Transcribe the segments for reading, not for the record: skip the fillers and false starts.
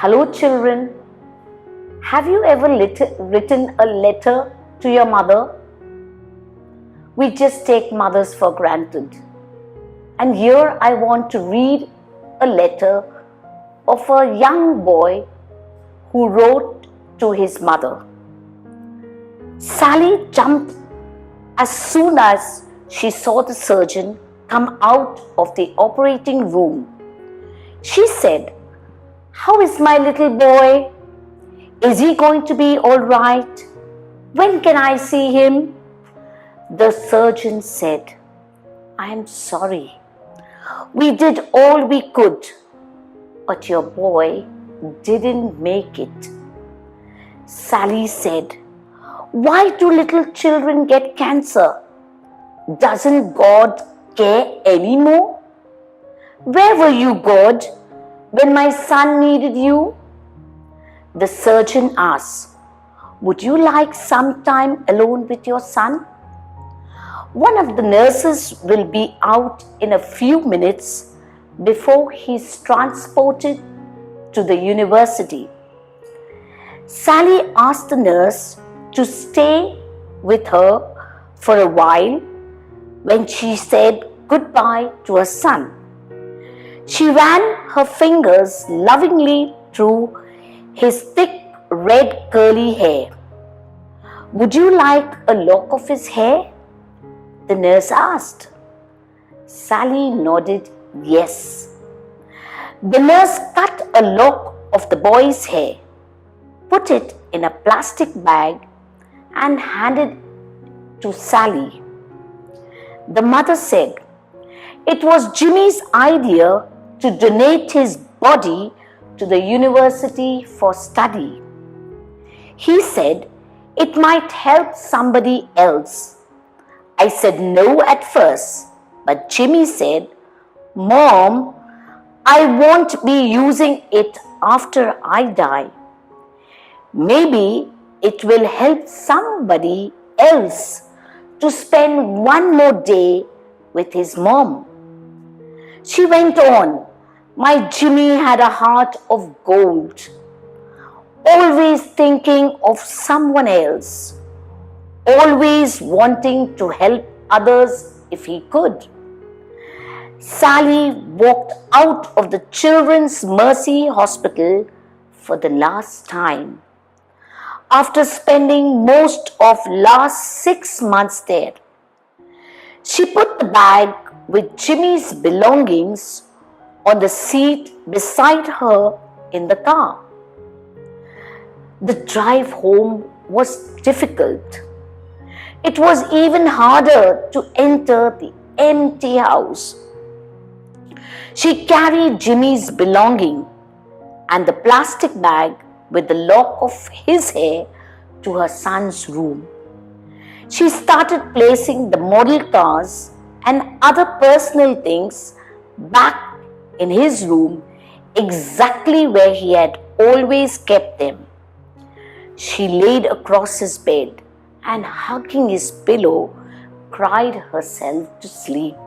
Hello children, have you ever written a letter to your mother? We just take mothers for granted. And here I want to read a letter of a young boy who wrote to his mother. Sally jumped as soon as she saw the surgeon come out of the operating room. She said, "How is my little boy? Is he going to be all right? When can I see him?" The surgeon said, "I am sorry. We did all we could, but your boy didn't make it." Sally said, "Why do little children get cancer? Doesn't God care anymore? Where were you, God, when my son needed you?" The surgeon asked, "Would you like some time alone with your son? One of the nurses will be out in a few minutes before he's transported to the university." Sally asked the nurse to stay with her for a while when she said goodbye to her son. She ran her fingers lovingly through his thick red curly hair. "Would you like a lock of his hair?" the nurse asked. Sally nodded yes. The nurse cut a lock of the boy's hair, put it in a plastic bag, and handed it to Sally. The mother said it was Jimmy's idea to donate his body to the university for study. He said it might help somebody else. I said no at first, but Jimmy said, "Mom, I won't be using it after I die. Maybe it will help somebody else to spend one more day with his mom." She went on, "My Jimmy had a heart of gold, always thinking of someone else, always wanting to help others if he could." Sally walked out of the Children's Mercy Hospital for the last time, after spending most of last 6 months there. She put the bag with Jimmy's belongings on the seat beside her in the car. The drive home was difficult. It was even harder to enter the empty house. She carried Jimmy's belonging and the plastic bag with the lock of his hair to her son's room. She started placing the model cars and other personal things back in his room, exactly where he had always kept them. She laid across his bed and, hugging his pillow, cried herself to sleep.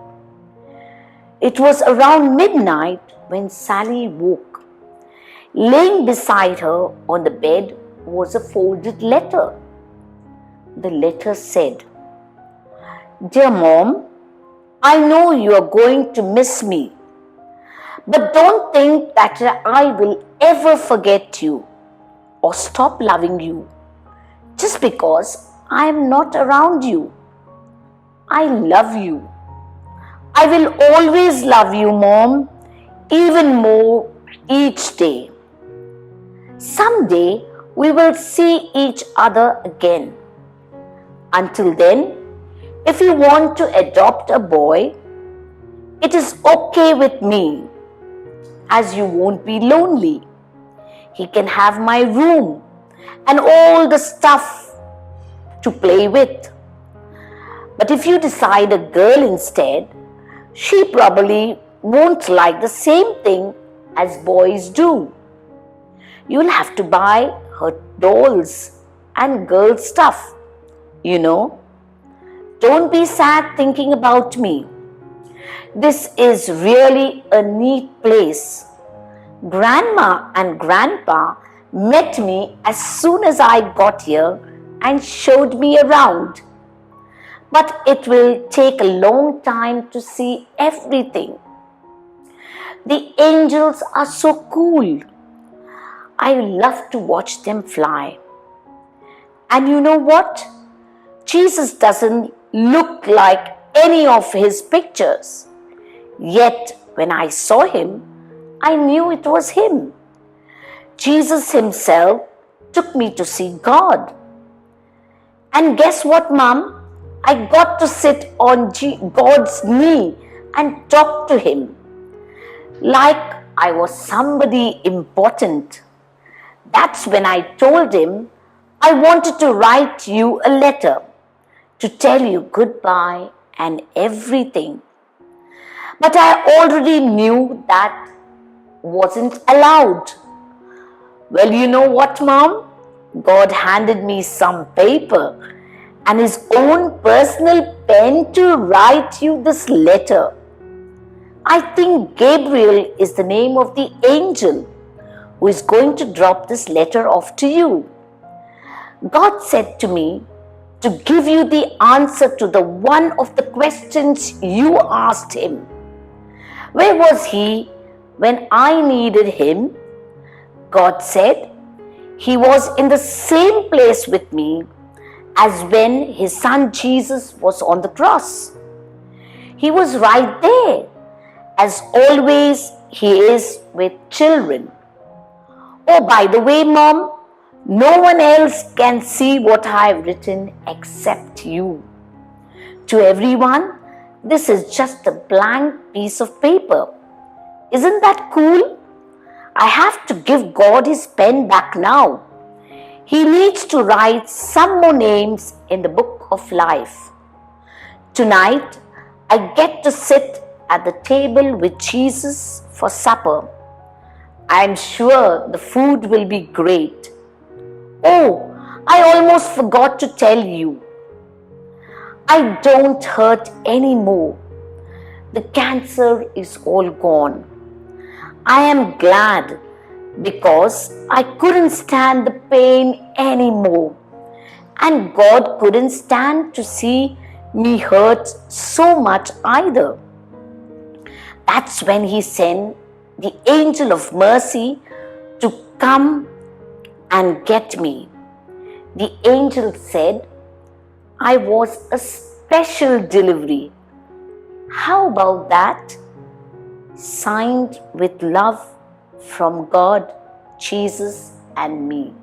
It was around midnight when Sally woke. Laying beside her on the bed was a folded letter. The letter said, "Dear Mom, I know you are going to miss me, but don't think that I will ever forget you or stop loving you just because I am not around you. I love you. I will always love you, Mom, even more each day. Someday we will see each other again. Until then, if you want to adopt a boy, it is okay with me, as you won't be lonely. He can have my room and all the stuff to play with. But if you decide a girl instead, she probably won't like the same thing as boys do. You'll have to buy her dolls and girl stuff, you know. Don't be sad thinking about me. This is really a neat place. Grandma and Grandpa met me as soon as I got here and showed me around. But it will take a long time to see everything. The angels are so cool. I love to watch them fly. And you know what? Jesus doesn't look like any of his pictures. Yet, when I saw him, I knew it was him. Jesus himself took me to see God. And guess what, Mom? I got to sit on God's knee and talk to him like I was somebody important. That's when I told him I wanted to write you a letter to tell you goodbye and everything. But I already knew that wasn't allowed. Well, you know what, Mom? God handed me some paper and his own personal pen to write you this letter. I think Gabriel is the name of the angel who is going to drop this letter off to you. God said to me to give you the answer to the one of the questions you asked him. Where was he when I needed him? God said he was in the same place with me as when his son Jesus was on the cross. He was right there, as always he is with children. Oh, by the way, Mom, no one else can see what I have written except you. To everyone, this is just a blank piece of paper. Isn't that cool? I have to give God his pen back now. He needs to write some more names in the book of life. Tonight, I get to sit at the table with Jesus for supper. I am sure the food will be great. Oh, I almost forgot to tell you. I don't hurt anymore. The cancer is all gone. I am glad because I couldn't stand the pain anymore. And God couldn't stand to see me hurt so much either. That's when he sent the angel of mercy to come and get me. The angel said I was a special delivery. How about that? Signed with love from God, Jesus, and me.